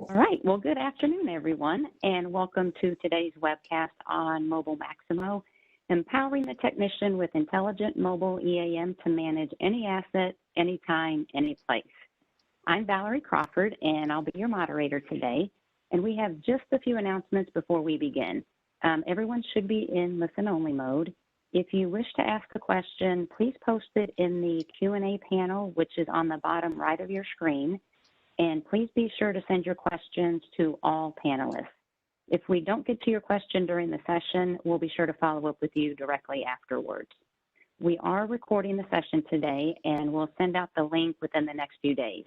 All right, well, good afternoon, everyone, and welcome to today's webcast on Mobile Maximo, empowering the technician with intelligent mobile EAM to manage any asset, anytime, any place. I'm Valerie Crawford, and I'll be your moderator today, and we have just a few announcements before we begin. Everyone should be in listen-only mode. If you wish to ask a question, please post it in the Q&A panel, which is on the bottom right of your screen. And please be sure to send your questions to all panelists. If we don't get to your question during the session, we'll be sure to follow up with you directly afterwards. We are recording the session today, and we'll send out the link within the next few days.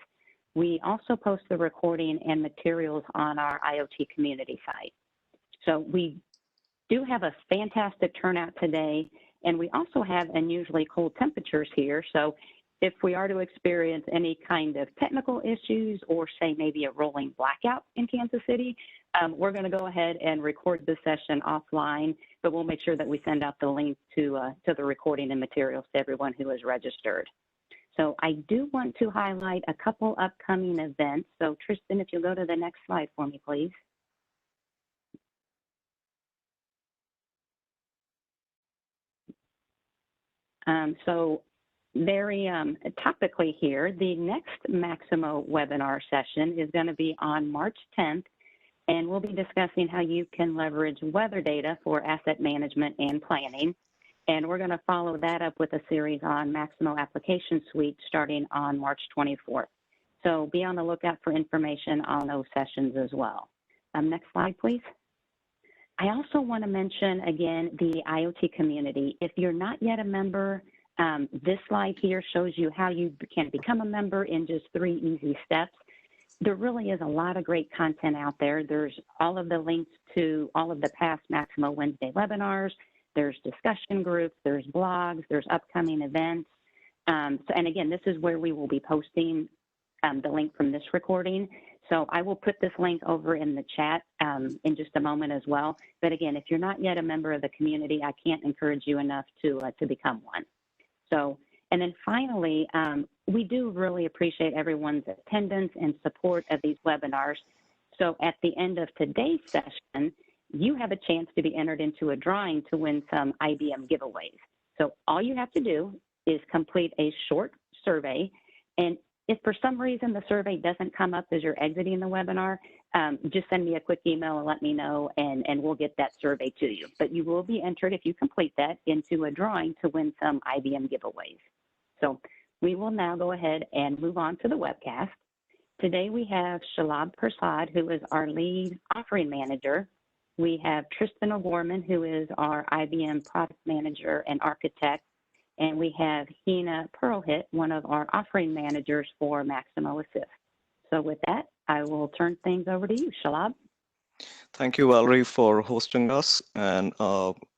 We also post the recording and materials on our IoT community site. So we do have a fantastic turnout today, and we also have unusually cold temperatures here. So if we are to experience any kind of technical issues or say maybe a rolling blackout in Kansas City, we're going to go ahead and record this session offline, but we'll make sure that we send out the link to the recording and materials to everyone who is registered. So I do want to highlight a couple upcoming events. So Tristan, if you'll go to the next slide for me, please. So very topically here, the next Maximo webinar session is going to be on March 10th, and we'll be discussing how you can leverage weather data for asset management and planning. And we're going to follow that up with a series on Maximo Application Suite starting on March 24th. So be on the lookout for information on those sessions as well. Next slide, please. I also want to mention, again, the IoT community. If you're not yet a member, this slide here shows you how you can become a member in just 3 easy steps. There really is a lot of great content out there. There's all of the links to all of the past Maximo Wednesday webinars. There's discussion groups, there's blogs, there's upcoming events. And again, this is where we will be posting the link from this recording. So I will put this link over in the chat in just a moment as well. But again, if you're not yet a member of the community, I can't encourage you enough to become one. So, and then finally, we do really appreciate everyone's attendance and support of these webinars. So at the end of today's session, you have a chance to be entered into a drawing to win some IBM giveaways. So all you have to do is complete a short survey, and if for some reason the survey doesn't come up as you're exiting the webinar, just send me a quick email and let me know, and we'll get that survey to you. But you will be entered, if you complete that, into a drawing to win some IBM giveaways. So we will now go ahead and move on to the webcast. Today we have Shalab Prasad, who is our lead offering manager. We have Tristan O'Gorman, who is our IBM product manager and architect. And we have Hina Pearlhit, one of our offering managers for Maximo Assist. So with that, I will turn things over to you, Shalab. Thank you, Valerie, for hosting us. And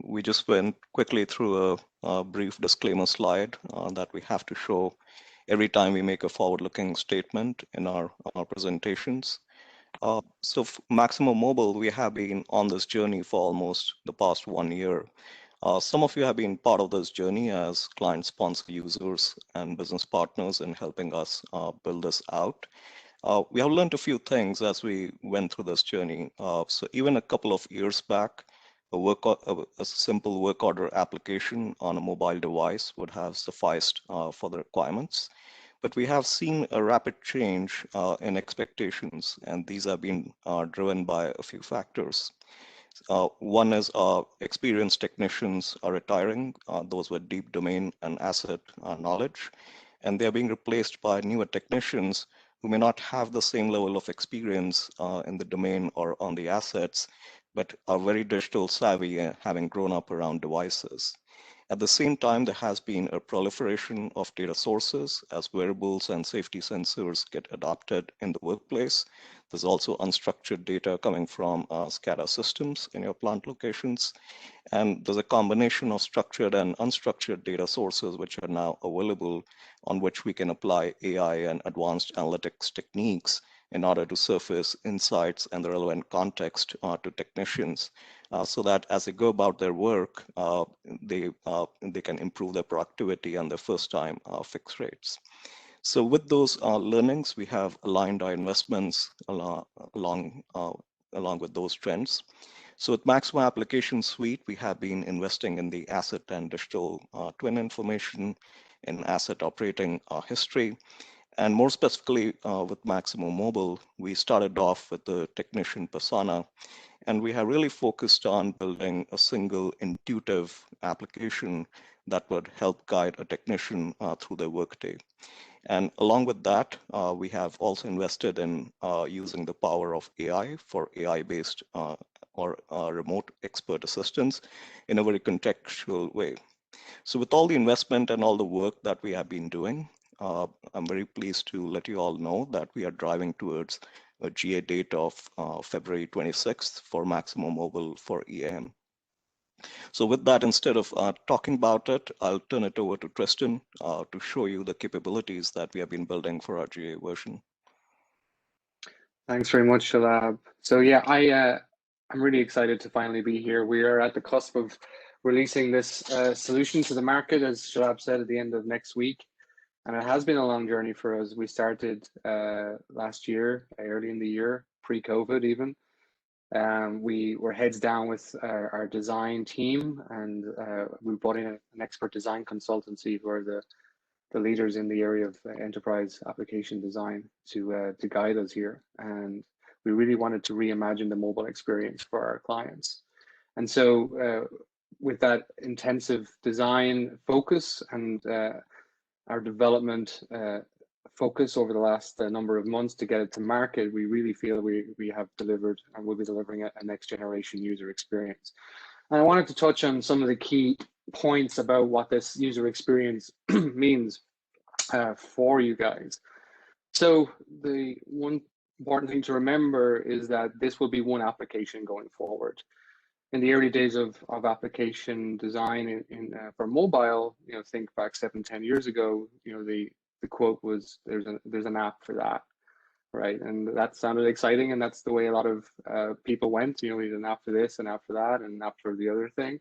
we just went quickly through a brief disclaimer slide that we have to show every time we make a forward-looking statement in our presentations. So Maximo Mobile, we have been on this journey for almost the past 1 year. Some of you have been part of this journey as client sponsor users and business partners in helping us build this out. We have learned a few things as we went through this journey. So even a couple of years back, a simple work order application on a mobile device would have sufficed for the requirements. But we have seen a rapid change in expectations, and these have been driven by a few factors. One is experienced technicians are retiring, those with deep domain and asset knowledge, and they're being replaced by newer technicians who may not have the same level of experience in the domain or on the assets, but are very digital savvy, having grown up around devices. At the same time, there has been a proliferation of data sources as wearables and safety sensors get adopted in the workplace. There's also unstructured data coming from SCADA systems in your plant locations. And there's a combination of structured and unstructured data sources which are now available on which we can apply AI and advanced analytics techniques in order to surface insights and the relevant context to technicians so that as they go about their work, they can improve their productivity and their first time fix rates. So with those learnings, we have aligned our investments along with those trends. So with Maximo Application Suite, we have been investing in the asset and digital twin information, in asset operating history, and more specifically with Maximo Mobile, we started off with the technician persona, and we have really focused on building a single intuitive application that would help guide a technician through their workday. And along with that, we have also invested in using the power of AI for AI-based or remote expert assistance in a very contextual way. So with all the investment and all the work that we have been doing, I'm very pleased to let you all know that we are driving towards a GA date of February 26th for Maximo Mobile for EAM. So with that, instead of talking about it, I'll turn it over to Tristan to show you the capabilities that we have been building for our GA version. Thanks very much, Shalab. So yeah, I'm really excited to finally be here. We are at the cusp of releasing this solution to the market, as Shalab said, at the end of next week. And it has been a long journey for us. We started last year, early in the year, pre-COVID even. We were heads down with our design team, and we brought in an expert design consultancy who are the leaders in the area of enterprise application design to guide us here. And we really wanted to reimagine the mobile experience for our clients. And so with that intensive design focus and our development focus over the last number of months to get it to market, we really feel we have delivered and will be delivering a next generation user experience. And I wanted to touch on some of the key points about what this user experience means for you guys. So the one important thing to remember is that this will be one application going forward. In the early days of application design for mobile, think back 7-10 years ago, the quote was there's an app for that, right? And that sounded exciting, and that's the way a lot of people went. We need an app for this, an app for that, and an app for the other thing.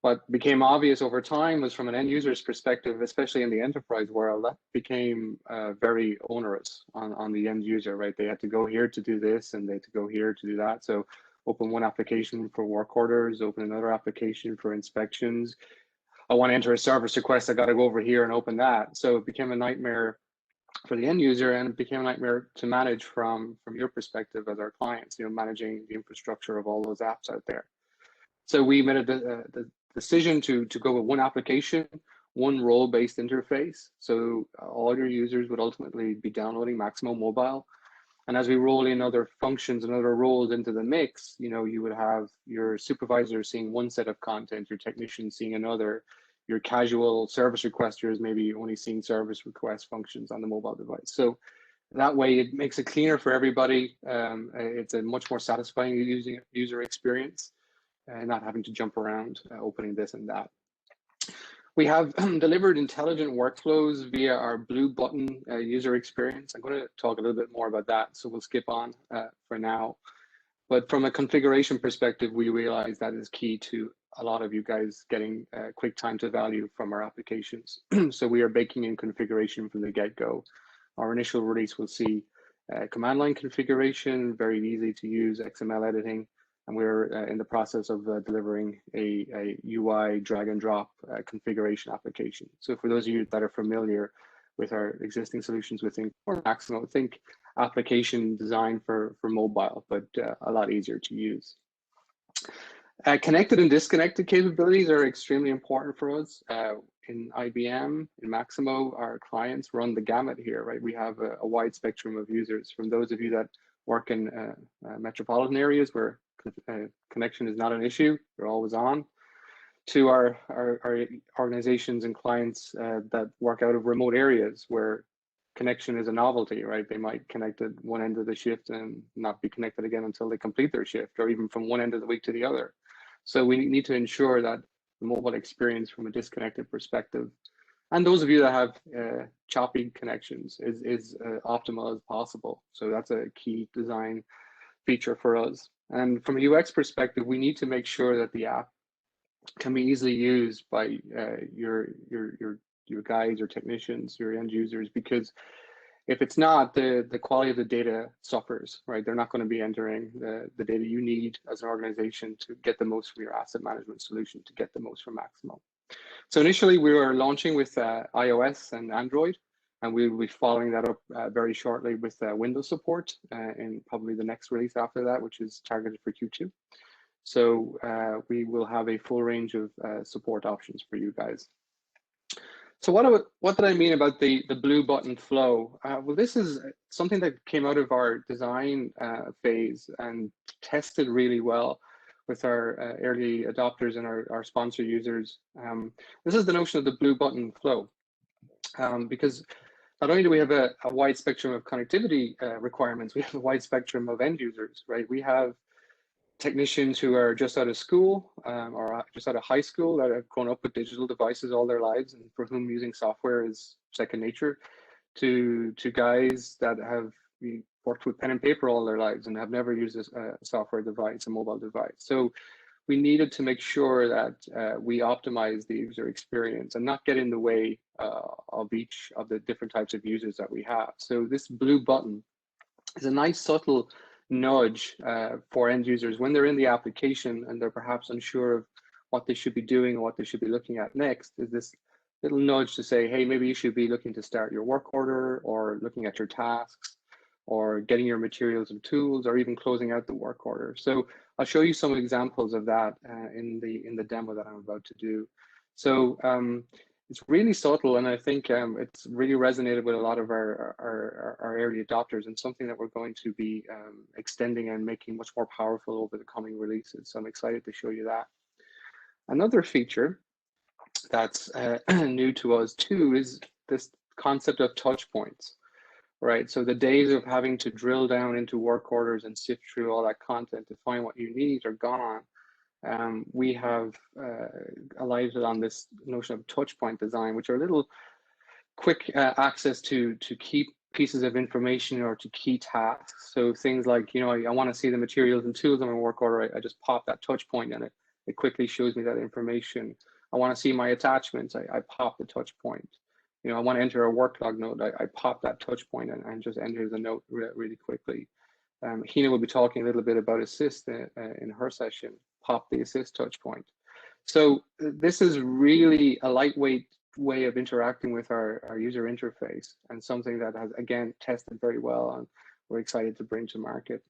What became obvious over time was, from an end user's perspective, especially in the enterprise world, that became very onerous on the end user, right? They had to go here to do this, and they had to go here to do that. So open one application for work orders, open another application for inspections. I want to enter a service request, I got to go over here and open that. So it became a nightmare for the end user, and it became a nightmare to manage from your perspective as our clients, managing the infrastructure of all those apps out there. So we made the decision to go with one application, one role-based interface. So all your users would ultimately be downloading Maximo Mobile. And as we roll in other functions and other roles into the mix, you would have your supervisor seeing one set of content, your technician seeing another, your casual service requesters maybe only seeing service request functions on the mobile device. So that way it makes it cleaner for everybody. It's a much more satisfying user experience, and not having to jump around opening this and that. We have delivered intelligent workflows via our blue button user experience. I'm going to talk a little bit more about that, so we'll skip on for now. But from a configuration perspective, we realize that is key to a lot of you guys getting quick time to value from our applications. So we are baking in configuration from the get-go. Our initial release will see command line configuration, very easy to use XML editing, and we're in the process of delivering a UI drag and drop configuration application. So for those of you that are familiar with our existing solutions within Maximo, think application design for mobile, but a lot easier to use. Connected and disconnected capabilities are extremely important for us. In IBM, in Maximo, our clients run the gamut here, right? We have a wide spectrum of users, from those of you that work in metropolitan areas where connection is not an issue, they're always on, to our organizations and clients that work out of remote areas where connection is a novelty, right? They might connect at one end of the shift and not be connected again until they complete their shift, or even from one end of the week to the other. So we need to ensure that the mobile experience from a disconnected perspective, and those of you that have choppy connections, is optimal as possible. So that's a key design feature for us. And from a UX perspective, we need to make sure that the app can be easily used by your your guys, your technicians, your end users, because if it's not, the quality of the data suffers, right? They're not going to be entering the data you need as an organization to get the most from your asset management solution, to get the most from Maximo. So initially we were launching with iOS and Android, and we will be following that up very shortly with Windows support in probably the next release after that, which is targeted for Q2. So we will have a full range of support options for you guys. So what did I mean about the blue button flow? Well, this is something that came out of our design phase and tested really well with our early adopters and our sponsor users. This is the notion of the blue button flow, because not only do we have a wide spectrum of connectivity requirements, we have a wide spectrum of end users, right? We have technicians who are just out of school or just out of high school that have grown up with digital devices all their lives and for whom using software is second nature, to guys that have worked with pen and paper all their lives and have never used a software device, a mobile device. So we needed to make sure that we optimize the user experience and not get in the way of each of the different types of users that we have. So this blue button is a nice subtle nudge for end users when they're in the application and they're perhaps unsure of what they should be doing or what they should be looking at next. Is this little nudge to say, hey, maybe you should be looking to start your work order, or looking at your tasks, or getting your materials and tools, or even closing out the work order. So I'll show you some examples of that in the demo that I'm about to do. So it's really subtle, and I think it's really resonated with a lot of our early adopters, and something that we're going to be extending and making much more powerful over the coming releases. So I'm excited to show you that. Another feature that's new to us too is this concept of touch points, right? So the days of having to drill down into work orders and sift through all that content to find what you need are gone. We have alighted on this notion of touch point design, which are little quick access to key pieces of information or to key tasks. So things like, you know, I want to see the materials and tools on my work order. I just pop that touch point and it quickly shows me that information. I want to see my attachments. I pop the touch point. You know, I want to enter a worklog note. I pop that touch point and just enter the note really quickly. Hina will be talking a little bit about assist in her session. Pop the assist touch point. So this is really a lightweight way of interacting with our user interface, and something that has, again, tested very well and we're excited to bring to market.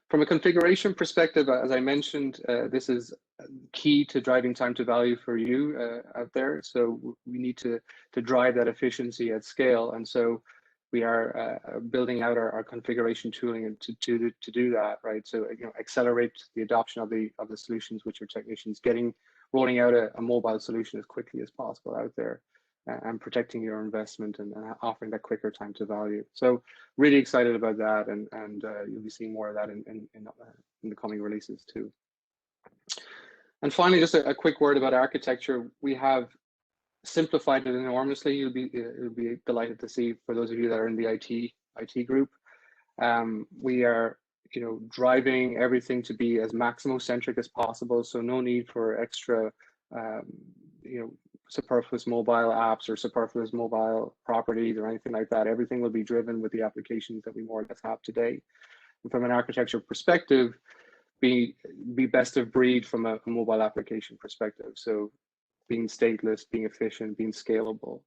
From a configuration perspective, as I mentioned, this is key to driving time to value for you out there. So we need to drive that efficiency at scale. And so we are building out our configuration tooling to do that, right? So, you know, accelerate the adoption of the solutions which your technicians rolling out a mobile solution as quickly as possible out there, and protecting your investment and offering that quicker time to value. So really excited about that, and you'll be seeing more of that in the coming releases too. And finally, just a quick word about architecture. We have simplified it enormously. You'll be delighted to see, for those of you that are in the IT group. We are, you know, driving everything to be as Maximo centric as possible. So no need for extra, you know, superfluous mobile apps or superfluous mobile properties or anything like that. Everything will be driven with the applications that we more or less have today. And from an architecture perspective, be best of breed from a mobile application perspective. So being stateless, being efficient, being scalable,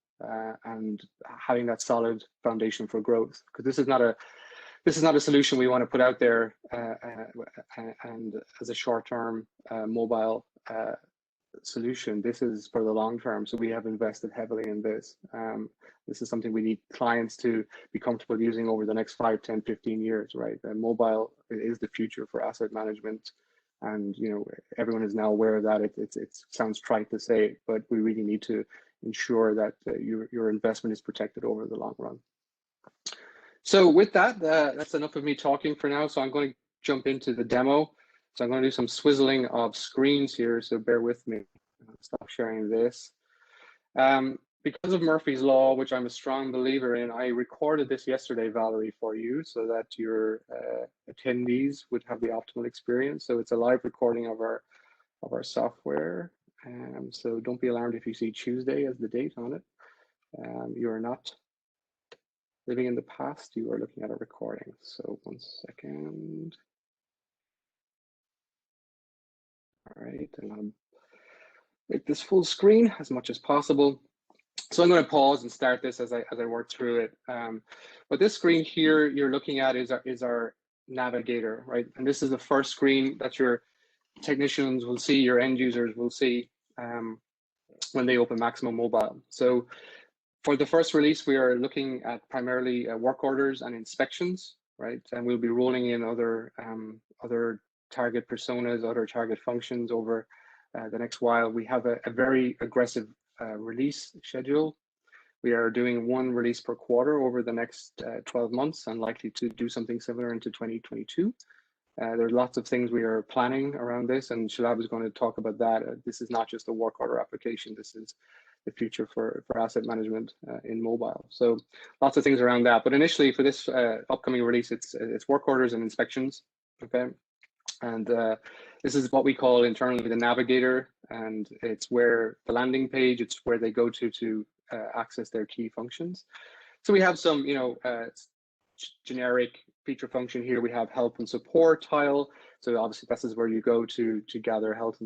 and having that solid foundation for growth. Because this is not a solution we want to put out there and as a short-term mobile solution. This is for the long term. So we have invested heavily in this. This is something we need clients to be comfortable using over the next 5, 10, 15 years, right? And mobile is the future for asset management. And, you know, everyone is now aware of that. It sounds trite to say, but we really need to ensure that your investment is protected over the long run. So with that, that's enough of me talking for now. So I'm going to jump into the demo. So I'm going to do some swizzling of screens here. So bear with me. I'll stop sharing this. Because of Murphy's Law, which I'm a strong believer in, I recorded this yesterday, Valerie, for you so that your attendees would have the optimal experience. So it's a live recording of our software. So don't be alarmed if you see Tuesday as the date on it. You are not living in the past, you are looking at a recording. So 1 second. All right, I'm gonna make this full screen as much as possible. So I'm going to pause and start this as I work through it. But this screen here you're looking at is our navigator, right? And this is the first screen that your technicians will see, your end users will see when they open Maximo Mobile. So for the first release, we are looking at primarily work orders and inspections, right? And we'll be rolling in other target personas, other target functions over the next while. We have a very aggressive release schedule. We are doing 1 release per quarter over the next 12 months and likely to do something similar into 2022. There's lots of things we are planning around this, and Shalab is going to talk about that. This is not just a work order application. This is the future for asset management in mobile. So lots of things around that. But initially for this upcoming release, it's work orders and inspections, okay? And this is what we call internally the navigator, and it's where the landing page, it's where they go to access their key functions. So we have some, generic feature function here. We have help and support tile. So obviously this is where you go to gather help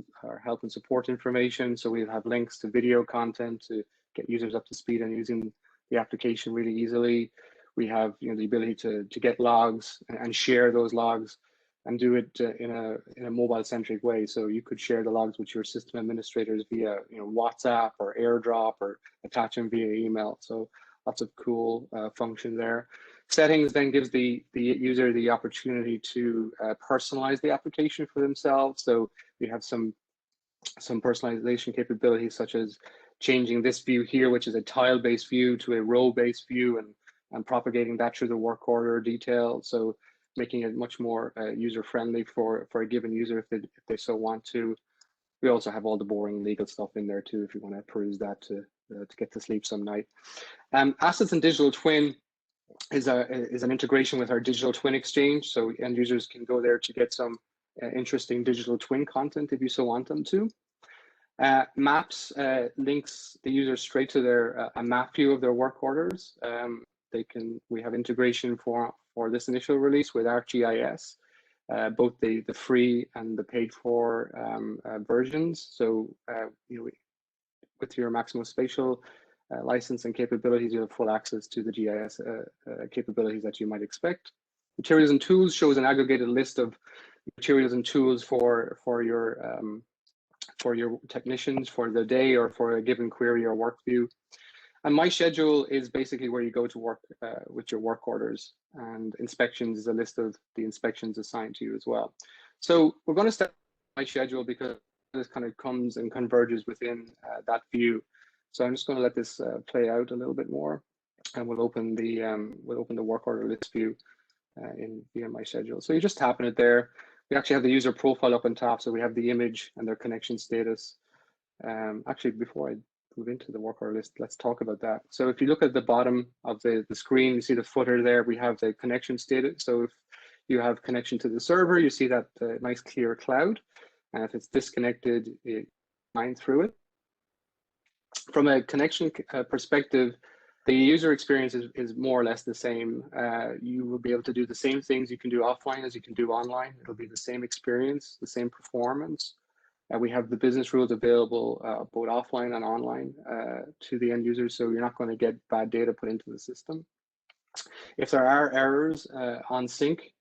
and support information. So we'll have links to video content to get users up to speed and using the application really easily. We have the ability to get logs and share those logs and do it in a mobile-centric way. So you could share the logs with your system administrators via WhatsApp or AirDrop or attach them via email. So lots of cool function there. Settings then gives the user the opportunity to personalize the application for themselves. So we have some personalization capabilities, such as changing this view here, which is a tile-based view, to a row-based view, and propagating that through the work order detail. So making it much more user-friendly for a given user if they so want to. We also have all the boring legal stuff in there too, if you want to peruse that to get to sleep some night. Assets and digital twin is an integration with our digital twin exchange. So end users can go there to get some interesting digital twin content if you so want them to. Maps links the user straight to their a map view of their work orders. We have integration for this initial release with ArcGIS, both the free and the paid for versions. So with your Maximo Spatial license and capabilities, you have full access to the GIS capabilities that you might expect. Materials and tools shows an aggregated list of materials and tools for your technicians for the day or for a given query or work view. And my schedule is basically where you go to work with your work orders, and inspections is a list of the inspections assigned to you as well. So we're going to start my schedule because this kind of comes and converges within that view. So I'm just going to let this play out a little bit more, and we'll open the work order list view via my schedule. So you just tap on it there. We actually have the user profile up on top, so we have the image and their connection status. Actually, before I move into the work order list, let's talk about that. So if you look at the bottom of the screen, you see the footer there, we have the connection status. So if you have connection to the server, you see that nice clear cloud. And if it's disconnected, it lines through it. From a connection perspective, the user experience is more or less the same. You will be able to do the same things you can do offline as you can do online. It'll be the same experience, the same performance. We have the business rules available both offline and online to the end user, so you're not going to get bad data put into the system. If there are errors on sync,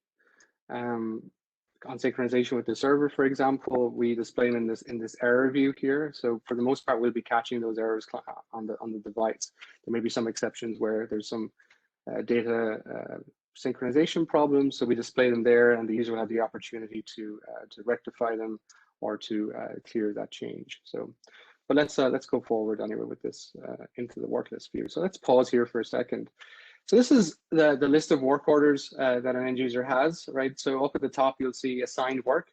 on synchronization with the server, for example, we display them in this error view here. So for the most part, we'll be catching those errors on the device. There may be some exceptions where there's some data synchronization problems, so we display them there, and the user will have the opportunity to rectify them or to clear that change. So, but let's go forward anyway with this into the work list view. So let's pause here for a second. So this is the list of work orders that an end user has, right? So up at the top, you'll see assigned work,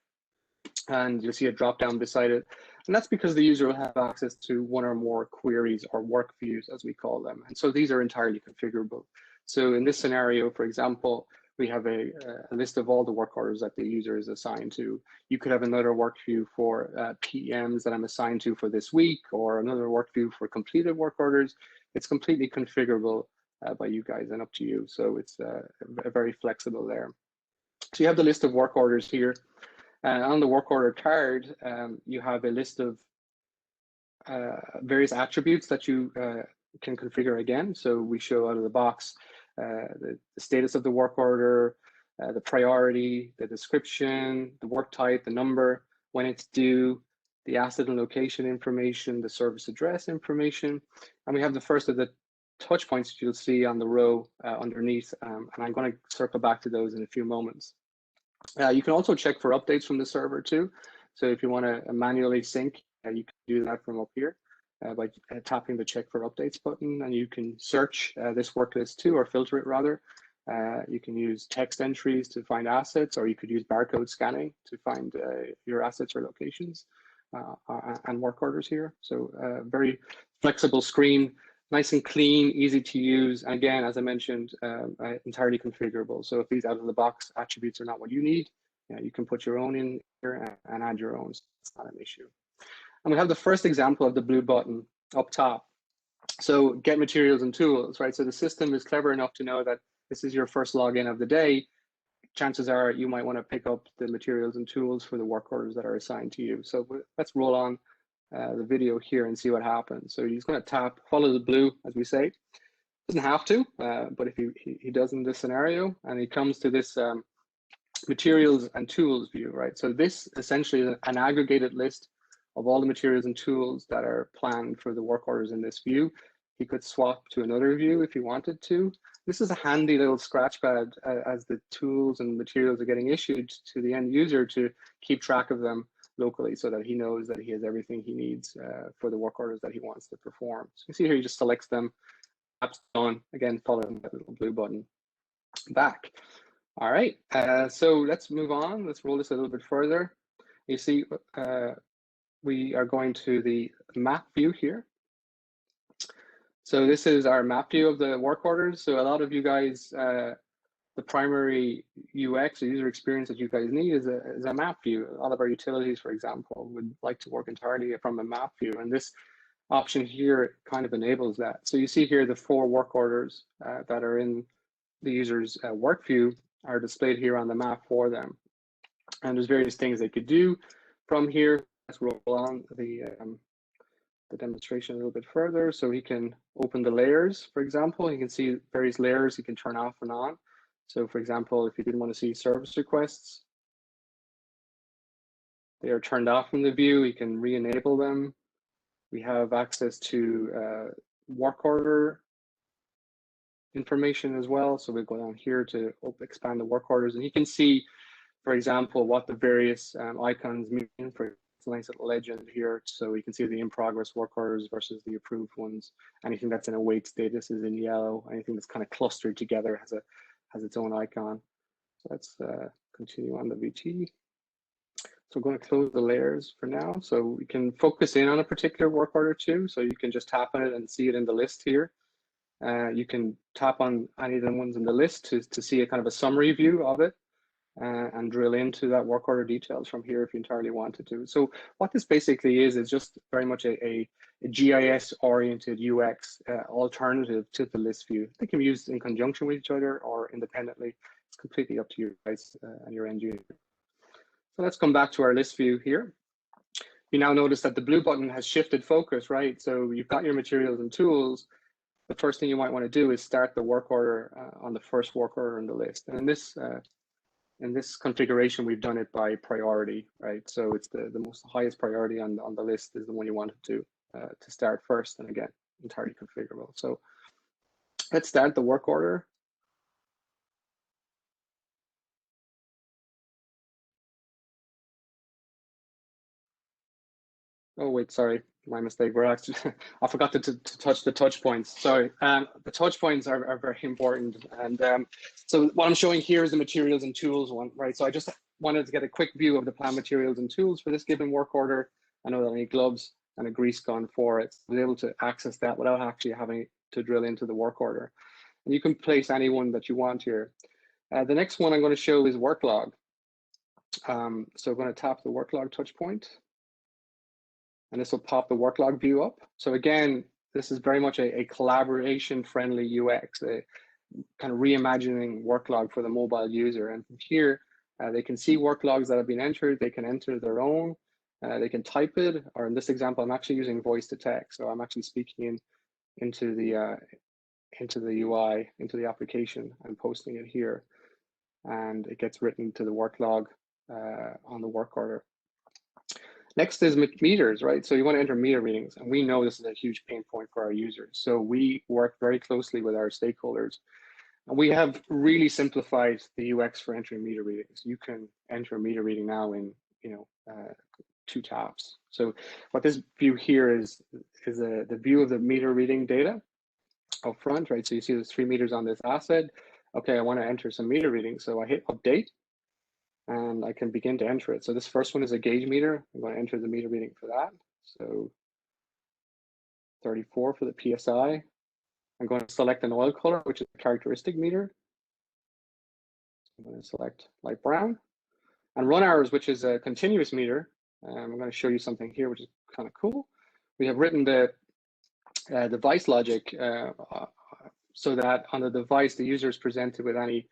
and you'll see a drop down beside it. And that's because the user will have access to one or more queries or work views, as we call them. And so these are entirely configurable. So in this scenario, for example, we have a list of all the work orders that the user is assigned to. You could have another work view for PMs that I'm assigned to for this week, or another work view for completed work orders. It's completely configurable by you guys and up to you. So it's very flexible there. So you have the list of work orders here. On the work order card, you have a list of various attributes that you can configure again. So we show out of the box the status of the work order, the priority, the description, the work type, the number, when it's due, the asset and location information, the service address information. And we have the first of the touch points that you'll see on the row underneath. And I'm going to circle back to those in a few moments. You can also check for updates from the server too. So if you want to manually sync, you can do that from up here by tapping the check for updates button, and you can search this work list too, or filter it rather. You can use text entries to find assets, or you could use barcode scanning to find your assets or locations and work orders here. So very flexible screen, nice and clean, easy to use. And again, as I mentioned, entirely configurable. So if these out of the box attributes are not what you need, you can put your own in here and add your own. So it's not an issue. And we have the first example of the blue button up top. So get materials and tools, right? So the system is clever enough to know that this is your first login of the day. Chances are you might want to pick up the materials and tools for the work orders that are assigned to you. So let's roll on the video here and see what happens. So he's going to tap, follow the blue, as we say. Doesn't have to, but if he does in this scenario, and he comes to this materials and tools view, right? So this essentially is an aggregated list of all the materials and tools that are planned for the work orders in this view. He could swap to another view if he wanted to. This is a handy little scratchpad as the tools and materials are getting issued to the end user to keep track of them locally, so that he knows that he has everything he needs for the work orders that he wants to perform. So you see here, he just selects them, taps on, again, following that little blue button back. All right, so let's move on. Let's roll this a little bit further. You see, we are going to the map view here. So this is our map view of the work orders. So a lot of you guys, the primary UX or user experience that you guys need is a map view. A lot of our utilities, for example, would like to work entirely from a map view. And this option here kind of enables that. So you see here the 4 work orders that are in the user's work view are displayed here on the map for them. And there's various things they could do from here. Let's roll on the demonstration a little bit further. So he can open the layers, for example. He can see various layers he can turn off and on. So for example, if you didn't want to see service requests, they are turned off from the view, you can re-enable them. We have access to work order information as well. So we go down here to expand the work orders, and you can see, for example, what the various icons mean. For it's a nice little legend here, so you can see the in progress work orders versus the approved ones. Anything that's in a wait status is in yellow. Anything that's kind of clustered together has its own icon. So let's continue on the VT. So we're going to close the layers for now. So we can focus in on a particular work order too. So you can just tap on it and see it in the list here. You can tap on any of the ones in the list to see a kind of a summary view of it and drill into that work order details from here if you entirely wanted to. So what this basically is just very much a GIS oriented UX alternative to the list view. They can be used in conjunction with each other or independently. It's completely up to you guys and your end user. So let's come back to our list view here. You now notice that the blue button has shifted focus, right? So you've got your materials and tools. The first thing you might want to do is start the work order on the first work order in the list. And in this configuration, we've done it by priority, right? So it's the most highest priority on the list is the one you wanted to start first. And again, entirely configurable. So let's start the work order. Oh, wait, sorry, my mistake. We're actually, I forgot to touch the touch points. Sorry, the touch points are very important. And so what I'm showing here is the materials and tools one, right? So I just wanted to get a quick view of the plan materials and tools for this given work order. I know that I need gloves and a grease gun for it. I was able to access that without actually having to drill into the work order. And you can place any one that you want here. The next one I'm going to show is Worklog. So I'm going to tap the Worklog touch point, and this will pop the Worklog view up. So again, this is very much a collaboration-friendly UX, kind of reimagining Worklog for the mobile user. And from here, they can see worklogs that have been entered. They can enter their own. They can type it, or in this example, I'm actually using voice to text. So I'm actually speaking into the UI, into the application, and posting it here. And it gets written to the worklog on the work order. Next is meters, right? So you want to enter meter readings, and we know this is a huge pain point for our users. So we work very closely with our stakeholders, and we have really simplified the UX for entering meter readings. You can enter a meter reading now in 2 taps. So what this view here is the view of the meter reading data up front, right? So you see there's 3 meters on this asset. Okay, I want to enter some meter readings, so I hit update, and I can begin to enter it. So this first one is a gauge meter. I'm going to enter the meter reading for that. So 34 for the PSI. I'm going to select an oil color, which is a characteristic meter. I'm going to select light brown. And run hours, which is a continuous meter. I'm going to show you something here, which is kind of cool. We have written the device logic so that on the device, the user is presented with any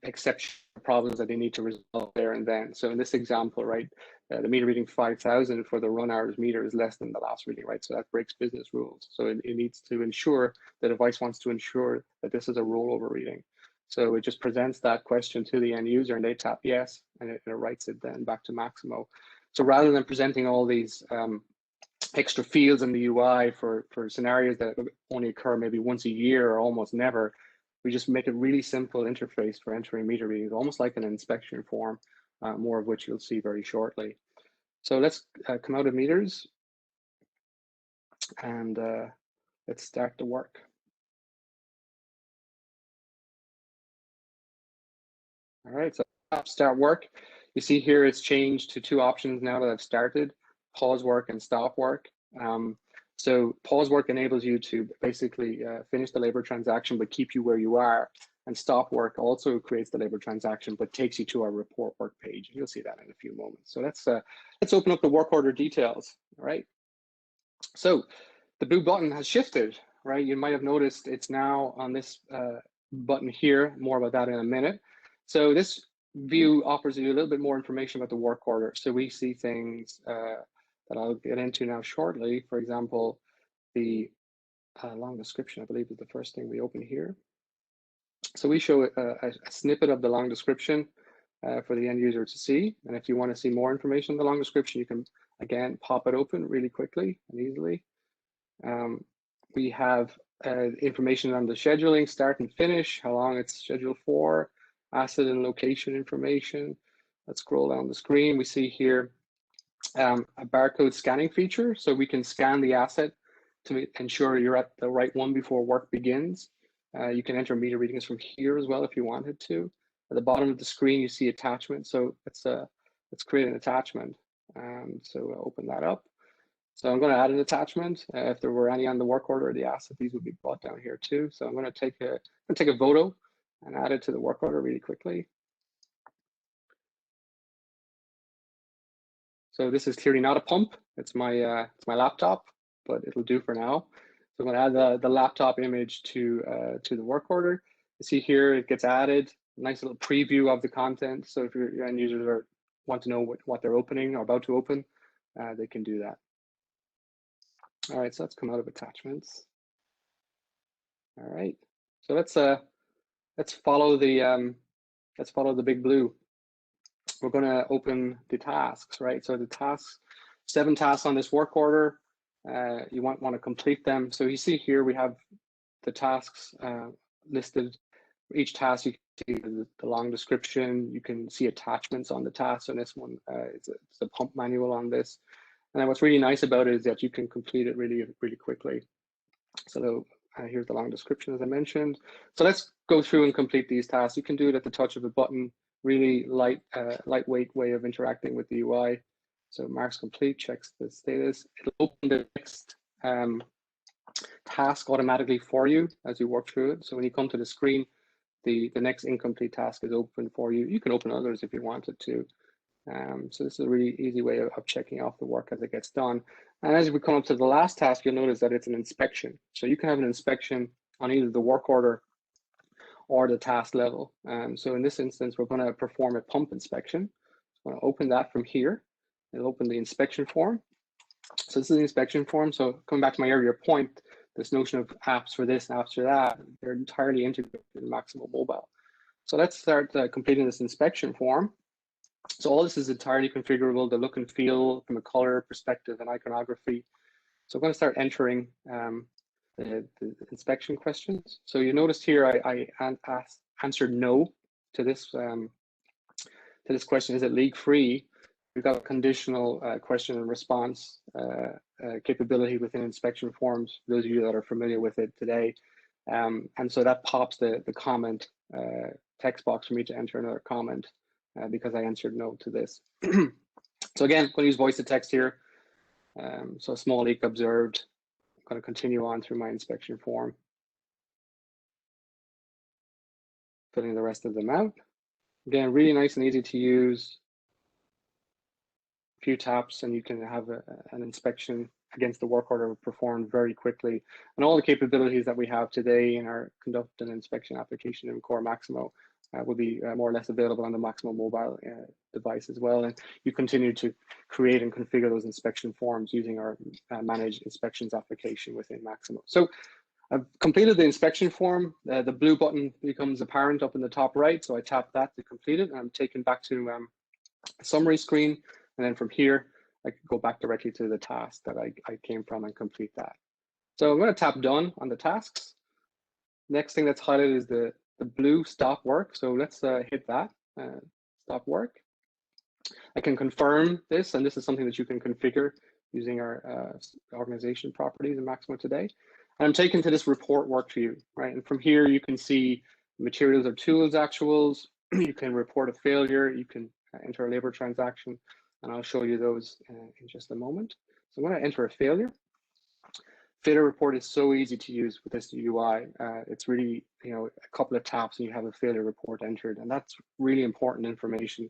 exception problems that they need to resolve there and then. So in this example, right, the meter reading 5,000 for the run hours meter is less than the last reading, right? So that breaks business rules. So it needs to ensure, the device wants to ensure that this is a rollover reading. So it just presents that question to the end user, and they tap yes, and it writes it then back to Maximo. So rather than presenting all these extra fields in the UI for scenarios that only occur maybe once a year or almost never, we just make a really simple interface for entering meter readings, almost like an inspection form, more of which you'll see very shortly. So let's come out of meters, and let's start the work. All right, so start work. You see here it's changed to 2 options now that I've started: pause work and stop work. So pause work enables you to basically finish the labor transaction but keep you where you are, and stop work also creates the labor transaction but takes you to our report work page. You'll see that in a few moments. So let's open up the work order details. All right. So the blue button has shifted, right? You might have noticed it's now on this button here. More about that in a minute. So this view offers you a little bit more information about the work order. So we see things that I'll get into now shortly. For example, the long description, I believe, is the first thing we open here. So we show a snippet of the long description for the end user to see. And if you want to see more information on the long description, you can, again, pop it open really quickly and easily. We have information on the scheduling, start and finish, how long it's scheduled for, asset and location information. Let's scroll down the screen. We see here a barcode scanning feature. So we can scan the asset to ensure you're at the right one before work begins. You can enter meter readings from here as well if you wanted to. At the bottom of the screen, you see attachment. So let's create an attachment. So we'll open that up. So I'm going to add an attachment. If there were any on the work order or the asset, these would be brought down here too. So I'm going to take a photo and add it to the work order really quickly. So this is clearly not a pump. It's my laptop, but it'll do for now. So I'm going to add the laptop image to the work order. You see here it gets added. Nice little preview of the content. So if your end users want to know what they're opening or about to open, they can do that. All right, so let's come out of attachments. All right, so let's follow the big blue. We're going to open the tasks, right? So the tasks, 7 tasks on this work order. You want to complete them. So you see here we have the tasks listed. For each task, you can see the long description. You can see attachments on the task. On this one, it's a pump manual on this. And then what's really nice about it is that you can complete it really, really quickly. So here's the long description, as I mentioned. So let's go through and complete these tasks. You can do it at the touch of a button. Really lightweight way of interacting with the UI. So marks complete, checks the status. It'll open the next task automatically for you as you work through it. So when you come to the screen, the next incomplete task is open for you. You can open others if you wanted to. So this is a really easy way of checking off the work as it gets done. And as we come up to the last task, you'll notice that it's an inspection. So you can have an inspection on either the work order or the task level. So in this instance, we're going to perform a pump inspection. I'm going to open that from here. It'll open the inspection form. So this is the inspection form. So coming back to my earlier point, this notion of apps for this and apps for that, they're entirely integrated in Maximo Mobile. So let's start completing this inspection form. So all this is entirely configurable, the look and feel from a color perspective and iconography. So I'm going to start entering the inspection questions. So you noticed here I answered no to this question. Is it leak free? We've got a conditional question and response capability within inspection forms, for those of you that are familiar with it today. And so that pops the comment text box for me to enter another comment because I answered no to this. So again, I'm going to use voice to text here. So a small leak observed. I'm going to continue on through my inspection form, filling the rest of them out. Again, really nice and easy to use. A few taps and you can have an inspection against the work order performed very quickly. And all the capabilities that we have today in our conduct and inspection application in Core Maximo will be more or less available on the Maximo mobile device as well. And you continue to create and configure those inspection forms using our managed inspections application within Maximo. So I've completed the inspection form. The blue button becomes apparent up in the top right. So I tap that to complete it. And I'm taken back to a summary screen. And then from here, I can go back directly to the task that I came from and complete that. So I'm going to tap done on the tasks. Next thing that's highlighted is the blue stop work. So let's hit that, stop work. I can confirm this, and this is something that you can configure using our organization properties in Maximo today. And I'm taken to this report work view, right? And from here, you can see materials or tools actuals. You can report a failure. You can enter a labor transaction. And I'll show you those in just a moment. So I'm going to enter a failure. Failure report is so easy to use with this UI. It's really, a couple of taps and you have a failure report entered. And that's really important information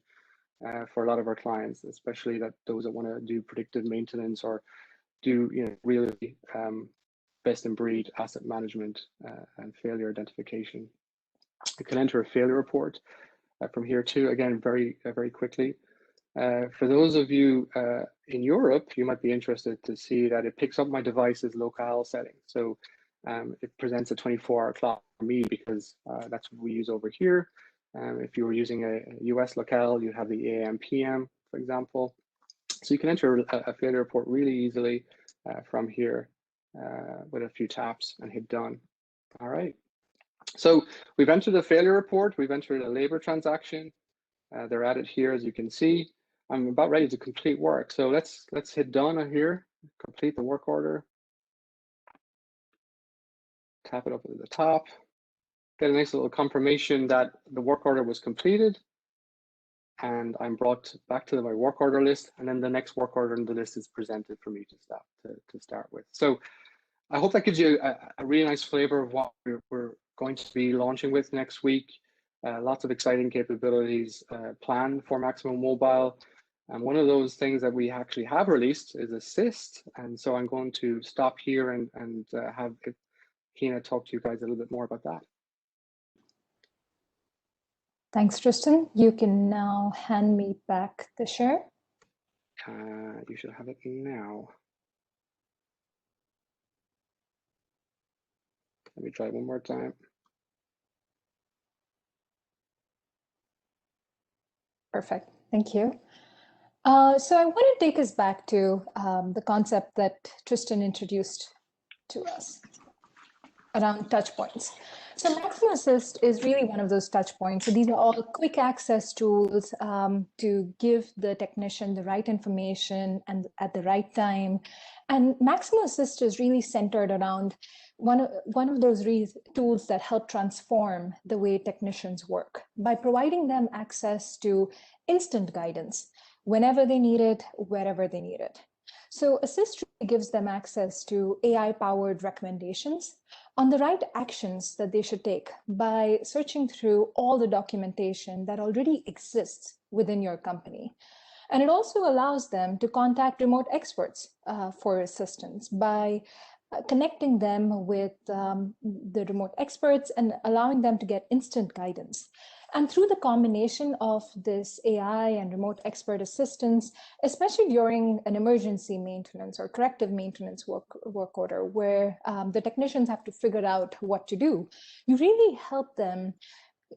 for a lot of our clients, especially those that want to do predictive maintenance or do, really best in breed asset management and failure identification. You can enter a failure report from here too, again, very, very quickly. For those of you in Europe, you might be interested to see that it picks up my device's locale setting. So it presents a 24-hour clock for me because that's what we use over here. If you were using a US locale, you have the EAM PM, for example. So you can enter a failure report really easily from here with a few taps and hit done. All right. So we've entered a failure report. We've entered a labor transaction. They're added here, as you can see. I'm about ready to complete work. So let's hit done on here, complete the work order. Tap it up at the top. Get a nice little confirmation that the work order was completed. And I'm brought back to my work order list. And then the next work order in the list is presented for me to start with. So I hope that gives you a really nice flavor of what we're going to be launching with next week. Lots of exciting capabilities planned for Maximo Mobile. And one of those things that we actually have released is Assist. And so I'm going to stop here and have Hina talk to you guys a little bit more about that. Thanks, Tristan. You can now hand me back the share. You should have it now. Let me try one more time. Perfect. Thank you. So I want to take us back to the concept that Tristan introduced to us around touch points. So Maximo Assist is really one of those touch points. So these are all quick access tools to give the technician the right information and at the right time. And Maximo Assist is really centered around one of those tools that help transform the way technicians work by providing them access to instant guidance whenever they need it, wherever they need it. So Assist really gives them access to AI-powered recommendations on the right actions that they should take by searching through all the documentation that already exists within your company. And it also allows them to contact remote experts for assistance by connecting them with the remote experts and allowing them to get instant guidance. And through the combination of this AI and remote expert assistance, especially during an emergency maintenance or corrective maintenance work order, where the technicians have to figure out what to do, you really help them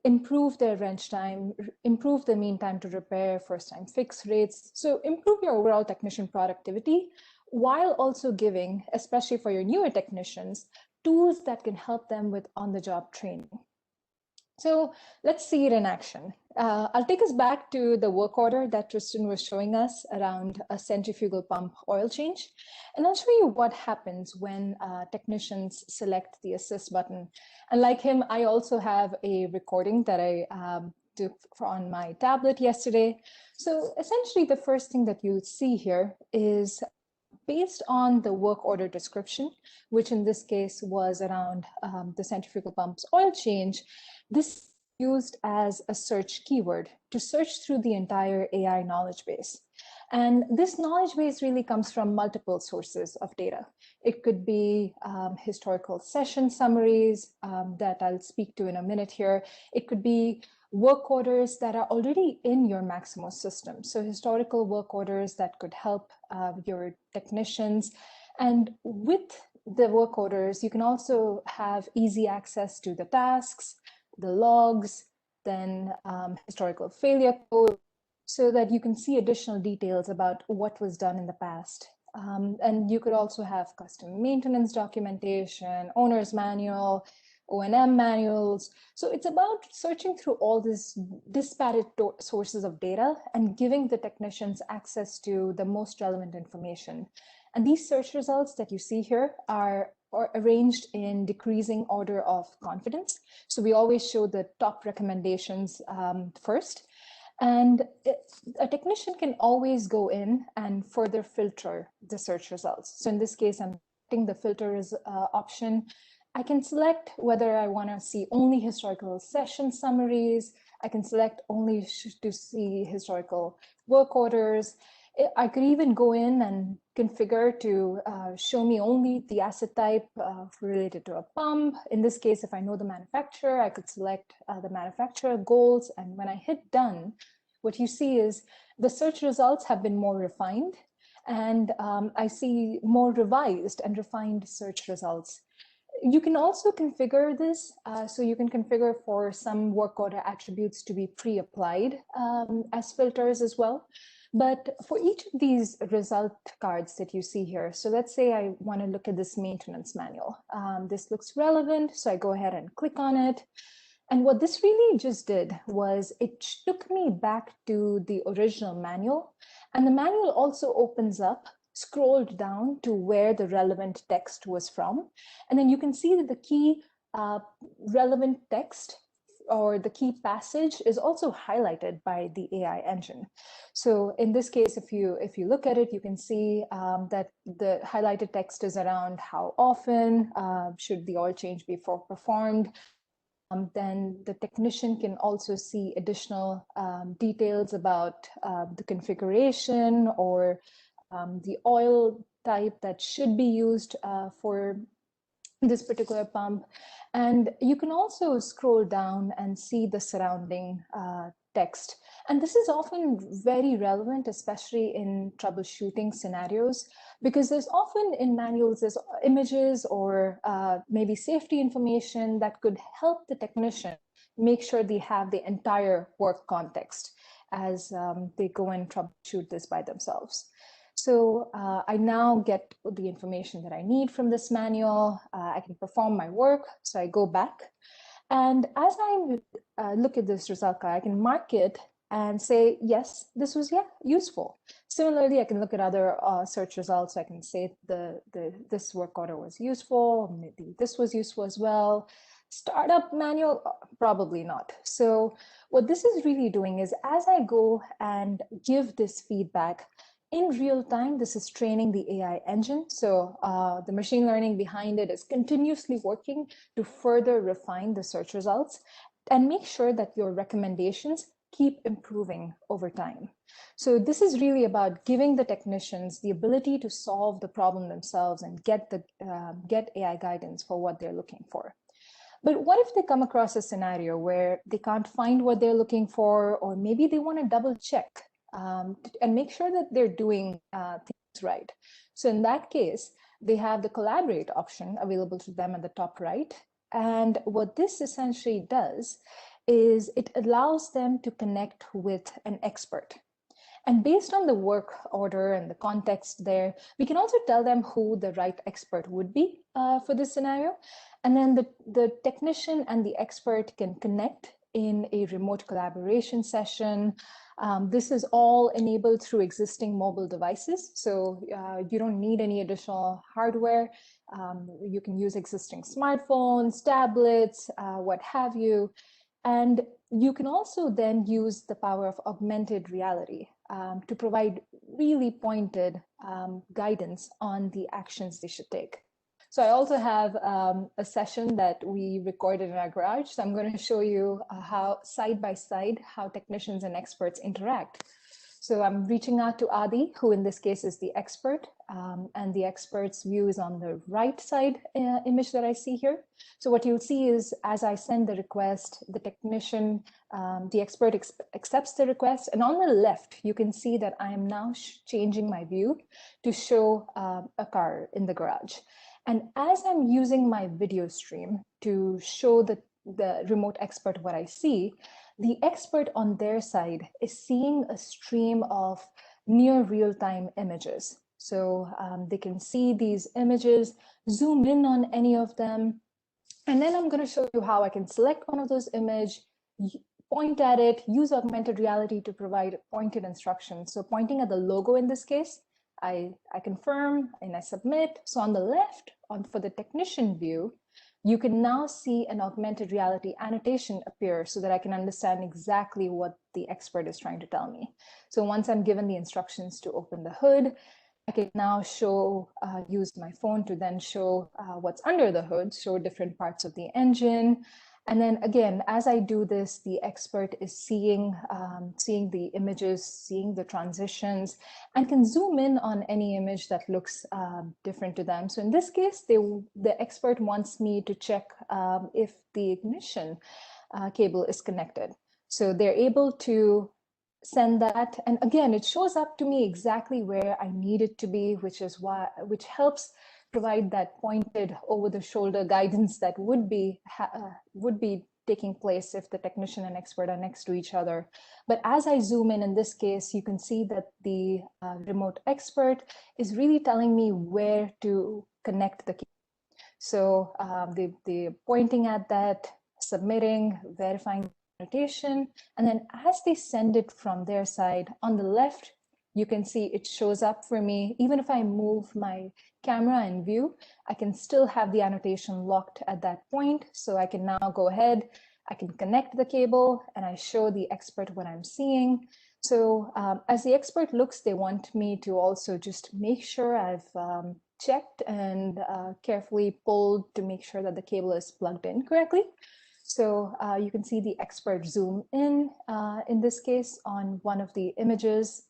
improve their wrench time, improve the mean time to repair, first time fix rates. So improve your overall technician productivity while also giving, especially for your newer technicians, tools that can help them with on-the-job training. So let's see it in action. I'll take us back to the work order that Tristan was showing us around a centrifugal pump oil change. And I'll show you what happens when technicians select the assist button. And like him, I also have a recording that I took on my tablet yesterday. So essentially the first thing that you see here is based on the work order description, which in this case was around the centrifugal pump's oil change. This is used as a search keyword to search through the entire AI knowledge base. And this knowledge base really comes from multiple sources of data. It could be historical session summaries that I'll speak to in a minute here. It could be work orders that are already in your Maximo system. So historical work orders that could help your technicians. And with the work orders, you can also have easy access to the tasks, the logs, then historical failure code, so that you can see additional details about what was done in the past. And you could also have custom maintenance documentation, owner's manual, O&M manuals. So it's about searching through all these disparate sources of data and giving the technicians access to the most relevant information. And these search results that you see here are arranged in decreasing order of confidence. So we always show the top recommendations first. And a technician can always go in and further filter the search results. So in this case, I'm selecting the filters option. I can select whether I want to see only historical session summaries. I can select only to see historical work orders. I could even go in and configure to show me only the asset type related to a pump. In this case, if I know the manufacturer, I could select the manufacturer goals. And when I hit done, what you see is the search results have been more refined, and I see more revised and refined search results. You can also configure this. So you can configure for some work order attributes to be pre-applied as filters as well. But for each of these result cards that you see here, so let's say I want to look at this maintenance manual. This looks relevant, so I go ahead and click on it. And what this really just did was it took me back to the original manual. And the manual also opens up, scrolled down to where the relevant text was from. And then you can see that the key relevant text or the key passage is also highlighted by the AI engine. So in this case, if you look at it, you can see that the highlighted text is around how often should the oil change be performed. Then the technician can also see additional details about the configuration or the oil type that should be used for this particular pump. And you can also scroll down and see the surrounding text. And this is often very relevant, especially in troubleshooting scenarios, because there's often in manuals, there's images or maybe safety information that could help the technician make sure they have the entire work context as they go and troubleshoot this by themselves. So I now get the information that I need from this manual. I can perform my work. So I go back. And as I look at this result card, I can mark it and say, yes, this was useful. Similarly, I can look at other search results. I can say this work order was useful. Maybe this was useful as well. Startup manual, probably not. So what this is really doing is as I go and give this feedback, in real time, this is training the AI engine. So the machine learning behind it is continuously working to further refine the search results and make sure that your recommendations keep improving over time. So this is really about giving the technicians the ability to solve the problem themselves and get AI guidance for what they're looking for. But what if they come across a scenario where they can't find what they're looking for, or maybe they want to double check and make sure that they're doing things right? So in that case, they have the collaborate option available to them at the top right. And what this essentially does is it allows them to connect with an expert. And based on the work order and the context there, we can also tell them who the right expert would be for this scenario. And then the technician and the expert can connect in a remote collaboration session. This is all enabled through existing mobile devices. So you don't need any additional hardware. You can use existing smartphones, tablets, what have you. And you can also then use the power of augmented reality to provide really pointed guidance on the actions they should take. So I also have a session that we recorded in our garage. So I'm going to show you how side by side, how technicians and experts interact. So I'm reaching out to Adi, who in this case is the expert, and the expert's view is on the right side image that I see here. So what you'll see is as I send the request, the technician, the expert accepts the request. And on the left, you can see that I am now changing my view to show a car in the garage. And as I'm using my video stream to show the remote expert what I see, the expert on their side is seeing a stream of near real-time images. So they can see these images, zoom in on any of them. And then I'm going to show you how I can select one of those images, point at it, use augmented reality to provide pointed instructions. So pointing at the logo in this case, I confirm and I submit. So on the left, for the technician view, you can now see an augmented reality annotation appear so that I can understand exactly what the expert is trying to tell me. So once I'm given the instructions to open the hood, I can now use my phone to then show what's under the hood, show different parts of the engine. And then again, as I do this, the expert is seeing the images, seeing the transitions, and can zoom in on any image that looks different to them. So in this case, the expert wants me to check if the ignition cable is connected. So they're able to send that. And again, it shows up to me exactly where I need it to be, which helps provide that pointed over-the-shoulder guidance that would be taking place if the technician and expert are next to each other. But as I zoom in this case, you can see that the remote expert is really telling me where to connect the key. So they're pointing at that, submitting, verifying notation, and then as they send it from their side, on the left, you can see it shows up for me. Even if I move my camera and view, I can still have the annotation locked at that point. So I can now go ahead, I can connect the cable and I show the expert what I'm seeing. So as the expert looks, they want me to also just make sure I've checked and carefully pulled to make sure that the cable is plugged in correctly. So you can see the expert zoom in this case on one of the images.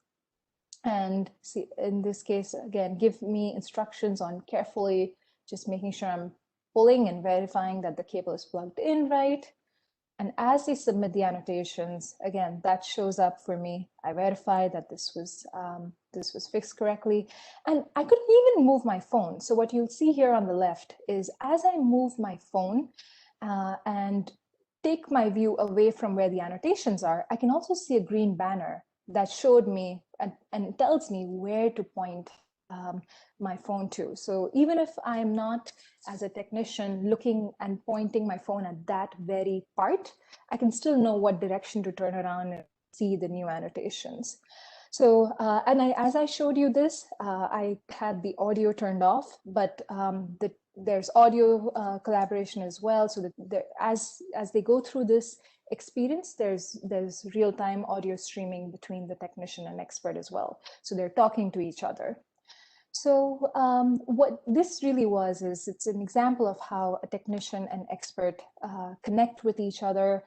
And see, in this case, again, give me instructions on carefully just making sure I'm pulling and verifying that the cable is plugged in right. And as they submit the annotations, again, that shows up for me. I verify that this was fixed correctly. And I could even move my phone. So what you'll see here on the left is as I move my phone and take my view away from where the annotations are, I can also see a green banner that showed me and tells me where to point my phone to. So even if I'm not, as a technician, looking and pointing my phone at that very part, I can still know what direction to turn around and see the new annotations. So, as I showed you this, I had the audio turned off, but there's audio collaboration as well, so that as they go through this experience, there's real-time audio streaming between the technician and expert as well. So they're talking to each other. So what this really was is it's an example of how a technician and expert connect with each other.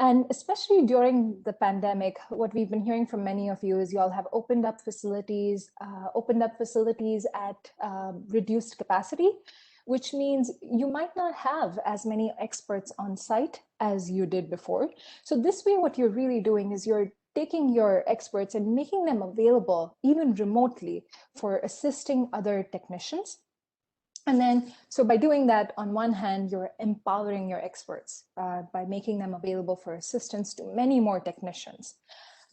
And especially during the pandemic, what we've been hearing from many of you is you all have opened up facilities at reduced capacity, which means you might not have as many experts on site as you did before. So this way, what you're really doing is you're taking your experts and making them available even remotely for assisting other technicians. And then, so by doing that, on one hand, you're empowering your experts by making them available for assistance to many more technicians.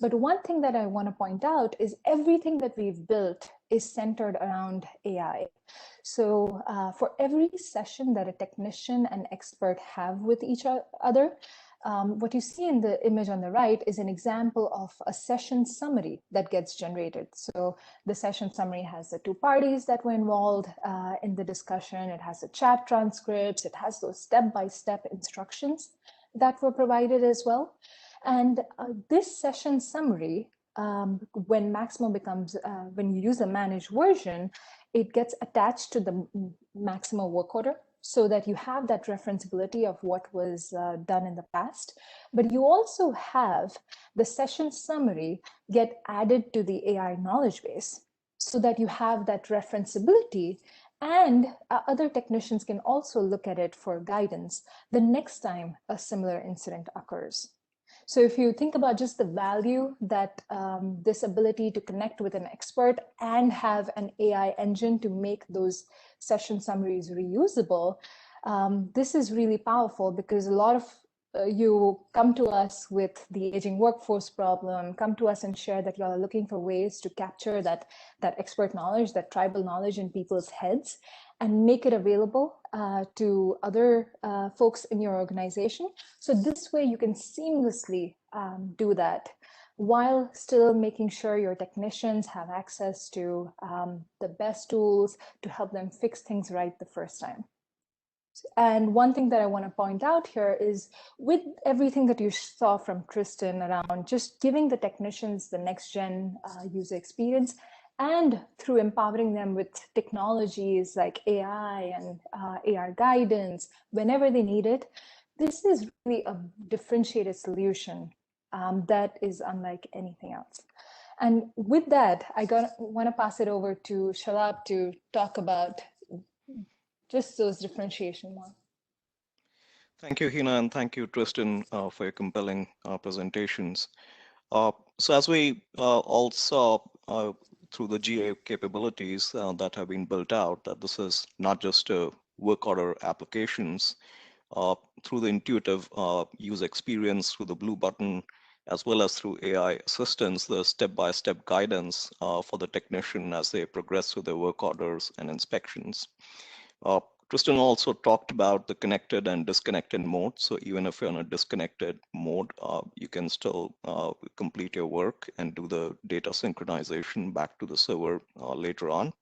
But one thing that I want to point out is everything that we've built is centered around AI. So for every session that a technician and expert have with each other, what you see in the image on the right is an example of a session summary that gets generated. So the session summary has the two parties that were involved in the discussion. It has the chat transcripts. It has those step-by-step instructions that were provided as well. And this session summary, when Maximo becomes, when you use a managed version, it gets attached to the Maximo work order, so that you have that referenceability of what was done in the past. But you also have the session summary get added to the AI knowledge base, so that you have that referenceability, and other technicians can also look at it for guidance the next time a similar incident occurs. So if you think about just the value that this ability to connect with an expert and have an AI engine to make those session summaries reusable, this is really powerful, because a lot of you come to us with the aging workforce problem, come to us and share that you are looking for ways to capture that expert knowledge, that tribal knowledge in people's heads, and make it available to other folks in your organization. So this way you can seamlessly do that while still making sure your technicians have access to the best tools to help them fix things right the first time. And one thing that I want to point out here is, with everything that you saw from Tristan around just giving the technicians the next gen user experience, and through empowering them with technologies like AI and AR guidance whenever they need it, this is really a differentiated solution that is unlike anything else. And with that, I want to pass it over to Shalab to talk about just those differentiation more. Thank you, Hina, and thank you, Tristan, for your compelling presentations. So as we all saw through the GA capabilities that have been built out, that this is not just a work order applications, through the intuitive user experience, through the blue button, as well as through AI assistance, the step-by-step guidance for the technician as they progress through their work orders and inspections. Tristan also talked about the connected and disconnected mode. So even if you're in a disconnected mode, you can still complete your work and do the data synchronization back to the server later on.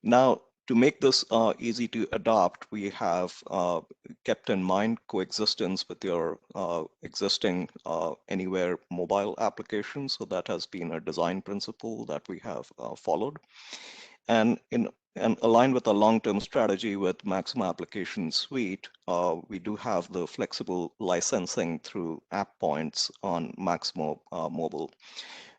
Now, to make this easy to adopt, we have kept in mind coexistence with your existing anywhere mobile application. So that has been a design principle that we have followed. And aligned with a long-term strategy with Maximo Application Suite, we do have the flexible licensing through app points on Maximo Mobile.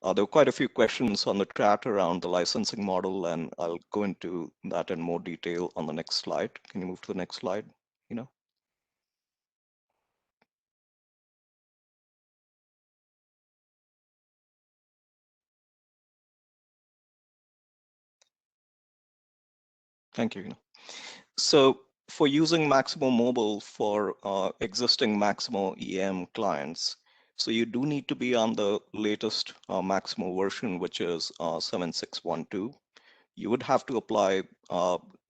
There were quite a few questions on the chat around the licensing model, and I'll go into that in more detail on the next slide. Can you move to the next slide, Thank you. So for using Maximo Mobile for existing Maximo EAM clients, so you do need to be on the latest Maximo version, which is 7.6.1.2. You would have to apply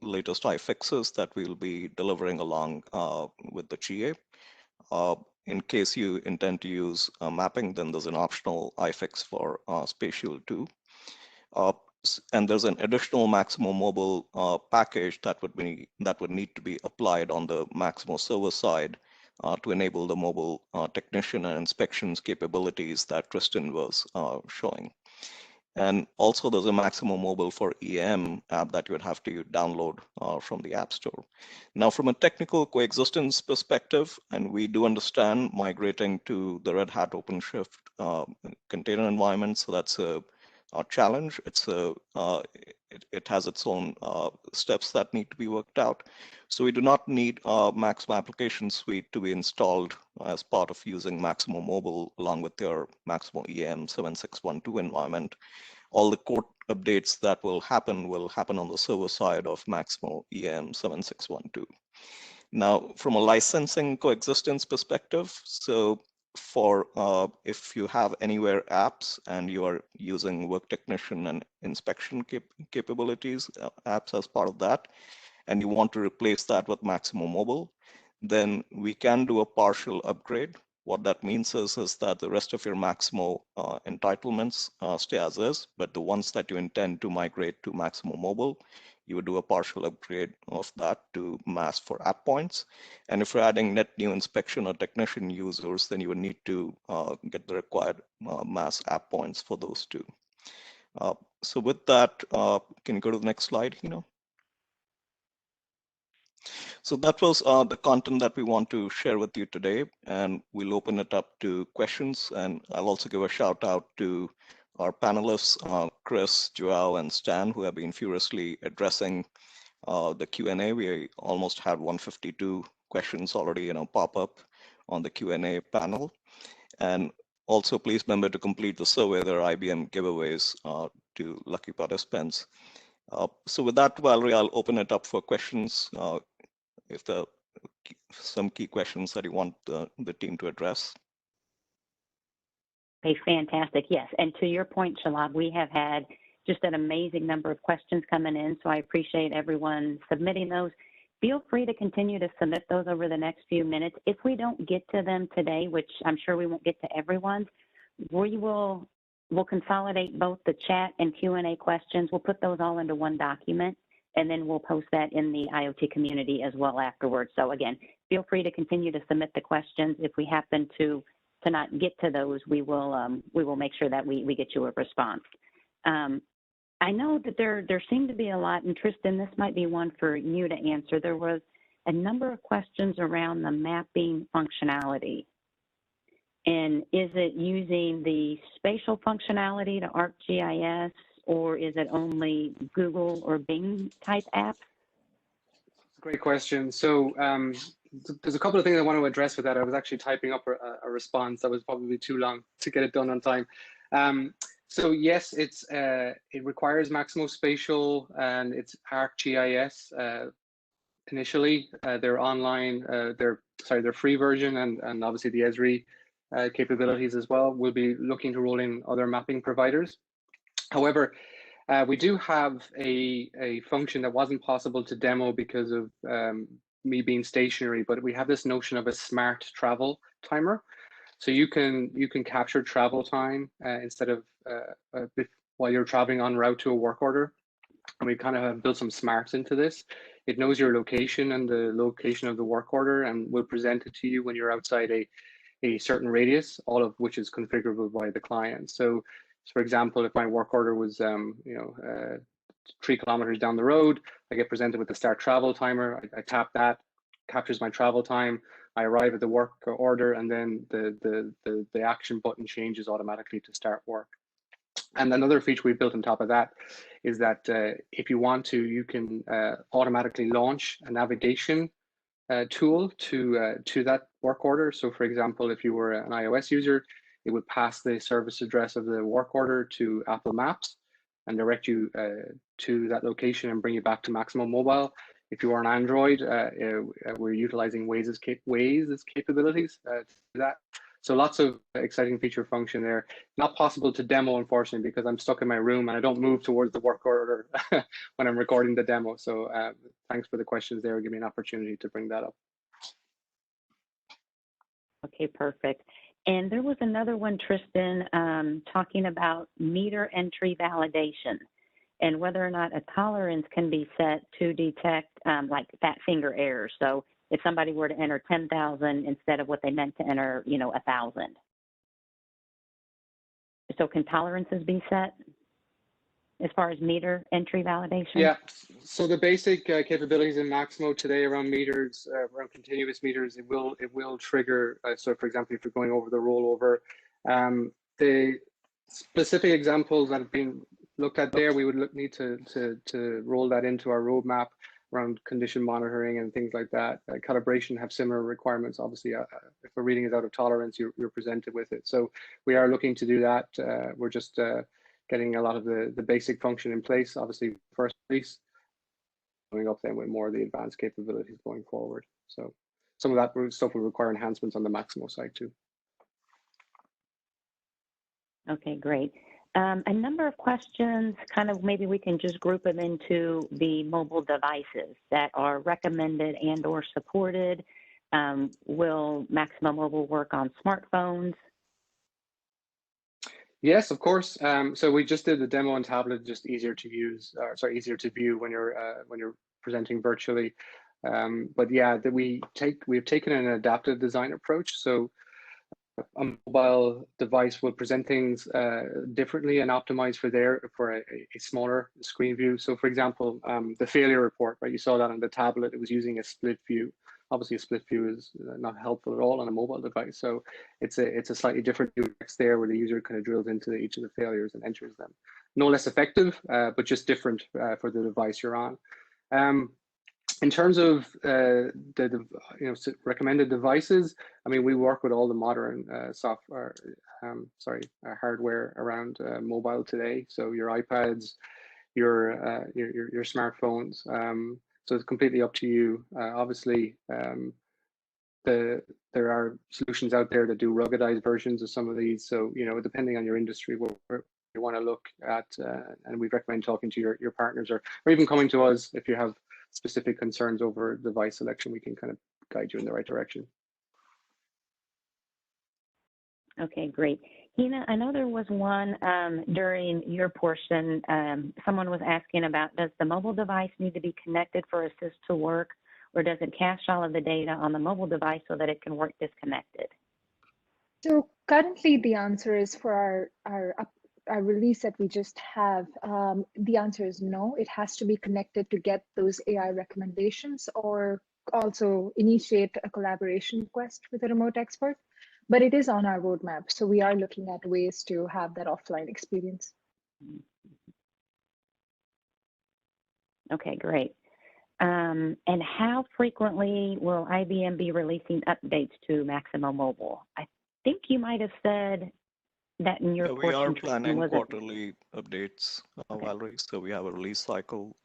latest iFixes that we'll be delivering along with the GA. In case you intend to use mapping, then there's an optional iFix for spatial too. And there's an additional Maximo mobile package that would need to be applied on the Maximo server side to enable the mobile technician and inspections capabilities that Tristan was showing. And also there's a Maximo Mobile for EAM app that you would have to download from the App Store. Now, from a technical coexistence perspective, and we do understand migrating to the Red Hat OpenShift container environment, so that's a challenge. It has its own steps that need to be worked out. So we do not need Maximo application suite to be installed as part of using Maximo Mobile along with your Maximo EAM 7612 environment. All the code updates that will happen on the server side of Maximo EAM 7612. Now, from a licensing coexistence perspective, so for if you have anywhere apps and you are using work technician and inspection capabilities apps as part of that, and you want to replace that with Maximo Mobile, then we can do a partial upgrade. What that means is that the rest of your Maximo entitlements stay as is, but the ones that you intend to migrate to Maximo Mobile, you would do a partial upgrade of that to mass for app points. And if you're adding net new inspection or technician users, then you would need to get the required mass app points for those two. So with that, can you go to the next slide, Hino? So that was the content that we want to share with you today, and we'll open it up to questions. And I'll also give a shout out to our panelists, Chris, Joao, and Stan, who have been furiously addressing the Q&A. We almost had 152 questions already, pop up on the Q&A panel. And also, please remember to complete the survey. There are IBM giveaways to lucky participants. So with that, Valerie, I'll open it up for questions. If there are some key questions that you want the team to address. Okay, fantastic. Yes, and to your point, Shalab, we have had just an amazing number of questions coming in, so I appreciate everyone submitting those. Feel free to continue to submit those over the next few minutes. If we don't get to them today, which I'm sure we won't get to everyone's, we'll consolidate both the chat and Q&A questions. We'll put those all into one document, and then we'll post that in the IoT community as well afterwards. So again, feel free to continue to submit the questions. If we happen to not get to those, we will make sure that we get you a response. I know that there seem to be a lot, and Tristan, this might be one for you to answer. There was a number of questions around the mapping functionality. And is it using the spatial functionality to ArcGIS, or is it only Google or Bing type apps? Great question. So there's a couple of things I want to address with that. I was actually typing up a response that was probably too long to get it done on time. So yes, it requires Maximo Spatial and it's ArcGIS initially. They're online. They're free version, and obviously the Esri capabilities as well. We'll be looking to roll in other mapping providers. However, we do have a function that wasn't possible to demo because of me being stationary, but we have this notion of a smart travel timer. So you can capture travel time instead of while you're traveling en route to a work order. And we kind of have built some smarts into this. It knows your location and the location of the work order, and will present it to you when you're outside a certain radius, all of which is configurable by the client. So for example, if my work order was 3 kilometers down the road, I get presented with the start travel timer. I tap that, captures my travel time. I arrive at the work order, and then the action button changes automatically to start work. And another feature we built on top of that is that if you want to, you can automatically launch a navigation tool to that work order. So for example, if you were an iOS user, it would pass the service address of the work order to Apple Maps and direct you to that location and bring you back to Maximo Mobile. If you are an Android, we're utilizing Waze's capabilities to do that. So lots of exciting feature function there. Not possible to demo, unfortunately, because I'm stuck in my room and I don't move towards the work order when I'm recording the demo. So thanks for the questions there. Give me an opportunity to bring that up. Okay, perfect. And there was another one, Tristan, talking about meter entry validation. and whether or not a tolerance can be set to detect like fat finger errors. So if somebody were to enter 10,000 instead of what they meant to enter, 1,000. So can tolerances be set as far as meter entry validation? Yeah, so the basic capabilities in Maximo today around meters, around continuous meters, it will trigger. So, for example, if you're going over the rollover, the specific examples that have been looked at there, we would need to roll that into our roadmap around condition monitoring and things like that. Calibration have similar requirements. Obviously, if a reading is out of tolerance, you're presented with it. So we are looking to do that. We're just getting a lot of the basic function in place, obviously first release, going up then with more of the advanced capabilities going forward. So some of that stuff will require enhancements on the Maximo side too. Okay, great. A number of questions, kind of maybe we can just group them into the mobile devices that are recommended and or supported. Will Maximo Mobile work on smartphones? Yes, of course. So we just did the demo on tablet, just easier to use, easier to view when you're presenting virtually. But yeah, we've taken an adaptive design approach. So a mobile device will present things differently and optimized for a smaller screen view. So for example, the failure report, right? You saw that on the tablet, it was using a split view. Obviously, a split view is not helpful at all on a mobile device. So it's a slightly different UX there where the user kind of drills into each of the failures and enters them. No less effective, but just different for the device you're on. In terms of the recommended devices, I mean, we work with all the modern hardware around mobile today. So your iPads, your smartphones. So it's completely up to you. Obviously, there are solutions out there that do ruggedized versions of some of these. So depending on your industry, what you want to look at, and we recommend talking to your partners or even coming to us if you have specific concerns over device selection. We can kind of guide you in the right direction. Okay, great. Hina, I know there was one during your portion, someone was asking about, does the mobile device need to be connected for Assist to work, or does it cache all of the data on the mobile device so that it can work disconnected? So currently the answer is for our release that we just have, the answer is no. It has to be connected to get those AI recommendations or also initiate a collaboration request with a remote expert. But it is on our roadmap. So we are looking at ways to have that offline experience. Okay, great. And how frequently will IBM be releasing updates to Maximo Mobile? I think you might have said that in your portion. We are planning quarterly updates, Valerie. So we have a release cycle,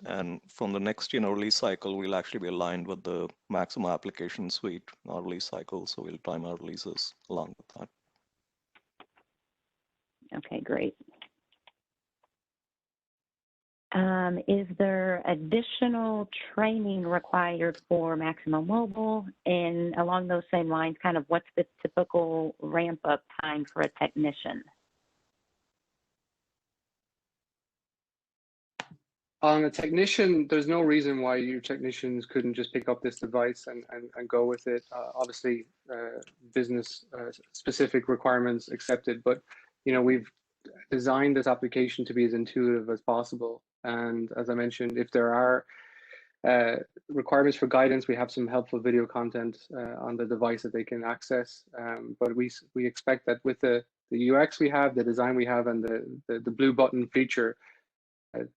and from the next release cycle, we'll actually be aligned with the Maximo application suite release cycle. So we'll time our releases along with that. Okay, great. Is there additional training required for Maximo Mobile? And along those same lines, kind of what's the typical ramp up time for a technician? On a technician, there's no reason why your technicians couldn't just pick up this device and go with it. Obviously, business specific requirements accepted, but we've designed this application to be as intuitive as possible. And as I mentioned, if there are requirements for guidance, we have some helpful video content on the device that they can access. But we expect that with the UX we have, the design we have, and the blue button feature, would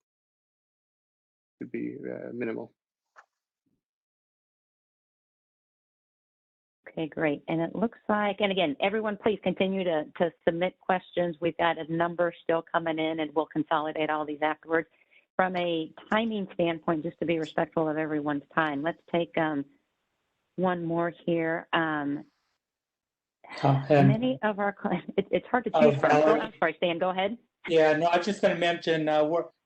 be minimal. Okay, great. And it looks like, and again, everyone please continue to submit questions. We've got a number still coming in and we'll consolidate all these afterwards. From a timing standpoint, just to be respectful of everyone's time, let's take one more here. Many of our clients, it's hard to choose from. Oh, I'm sorry, Stan, go ahead. Yeah, no, I was just going to mention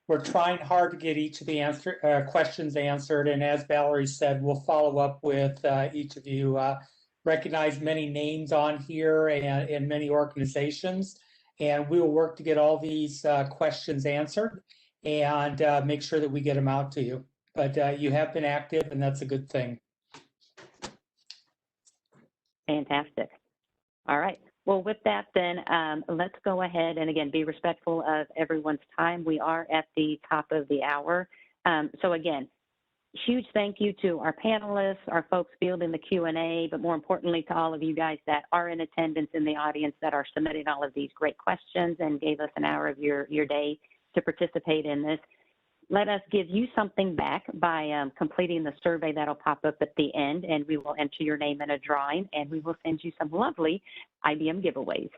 we're trying hard to get each of the questions answered, and as Valerie said, we'll follow up with each of you. Recognize many names on here and many organizations, and we will work to get all these questions answered. and make sure that we get them out to you. But you have been active, and that's a good thing. Fantastic. All right. Well, with that, then let's go ahead and again be respectful of everyone's time. We are at the top of the hour. So again, huge thank you to our panelists, our folks fielding the Q&A, but more importantly to all of you guys that are in attendance in the audience that are submitting all of these great questions and gave us an hour of your day to participate in this. Let us give you something back by completing the survey that'll pop up at the end, and we will enter your name in a drawing, and we will send you some lovely IBM giveaways.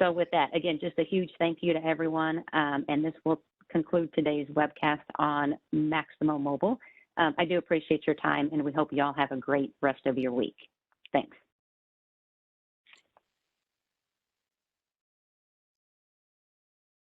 So with that, again, just a huge thank you to everyone, and this will conclude today's webcast on Maximo Mobile. I do appreciate your time, and we hope you all have a great rest of your week. Thanks.